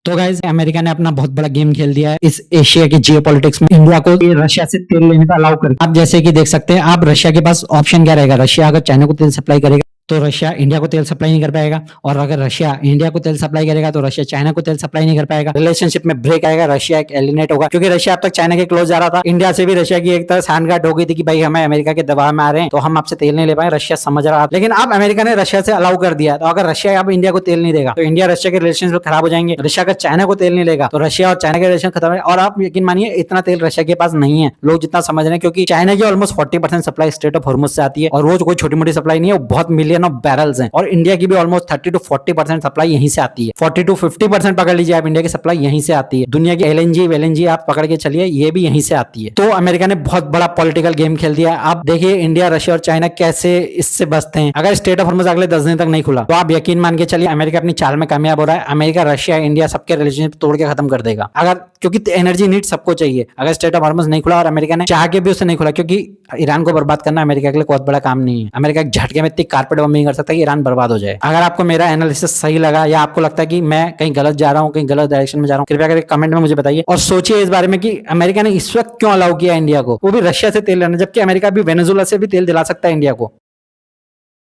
तो guys America ने अपना बहुत बड़ा गेम खेल दिया है इस एशिया के जियोपॉलिटिक्स में। इंडिया को ये रशिया से तेल लेने का अलाउ कर। आप जैसे कि देख सकते हैं, आप रशिया के पास ऑप्शन क्या रहेगा। रशिया अगर चाइना को तेल सप्लाई करेगा तो रशिया इंडिया को तेल सप्लाई नहीं कर पाएगा, और अगर रशिया इंडिया को तेल सप्लाई करेगा तो रशिया चाइना को तेल सप्लाई नहीं कर पाएगा। रिलेशनशिप में ब्रेक आएगा, रशिया एक एलिनेट होगा, क्योंकि रशिया अब तक चाइना के क्लोज जा रहा था। इंडिया से भी रशिया की एक तरह सांठगांठ हो गई थी कि भाई हमें अमेरिका के दबाव में आ रहे हैं तो हम आपसे तेल नहीं ले पाए। रशिया समझ रहा था, लेकिन अब अमेरिका ने रशिया से अलाउ कर दिया। तो अगर रशिया अब इंडिया को तेल नहीं देगा तो इंडिया रशिया के रिलेशन खराब हो जाएंगे। रशिया अगर चाइना को तेल नहीं लेगा तो रशिया और चाइना के रिलेशन खत्म है। और आप यकीन मानिए इतना तेल रशिया के पास नहीं है, लोग जितना समझ रहे हैं, क्योंकि चाइना की almost 40% supply straight of Hormuz से आती है, और रोज कोई छोटी मोटी सप्लाई नहीं है, बहुत मिलियन ऑफ बैरल्स हैं। और इंडिया की भी ऑलमोस्ट 30 to 40% सप्लाई यहीं से आती है। 40 to 50% पकड़ लीजिए आप, इंडिया की सप्लाई यहीं से आती है। दुनिया की एलएनजी आप पकड़ के चलिए, ये भी यहीं से आती है। तो अमेरिका ने बहुत बड़ा पॉलिटिकल गेम खेल दिया। आप देखिए इंडिया, रशिया और चाइना कैसे इससे बचते हैं। अगर स्टेट ऑफ हॉर्मुज अगले 10 दिन तक नहीं खुला तो आप यकीन मान के चलिए अमेरिका अपनी चाल में कामयाब हो रहा है। अमेरिका, रशिया, इंडिया सबके रिलेशनशिप तोड़ के खत्म कर देगा। अगर, क्योंकि एनर्जी नीड सबको चाहिए। अगर स्टेट ऑफ हॉर्मुज नहीं खुला और अमेरिका ने चाह के भी उसे नहीं खुला, क्योंकि ईरान को बर्बाद करना अमेरिका के लिए बहुत बड़ा काम नहीं है। अमेरिका एक झटके में इतनी कारपेट बम नहीं कर सकता कि ईरान बर्बाद हो जाए। अगर आपको मेरा एनालिसिस सही लगा या आपको लगता है कि मैं कहीं गलत जा रहा हूँ, कहीं गलत डायरेक्शन में जा रहा हूँ, कृपया करके कमेंट में मुझे बताइए। और सोचिए इस बारे में कि अमेरिका ने इस वक्त क्यों अलाउ किया इंडिया को, वो भी रशिया से तेल लेना, जबकि अमेरिका भी वेनेजुएला से भी तेल दिला सकता है इंडिया को।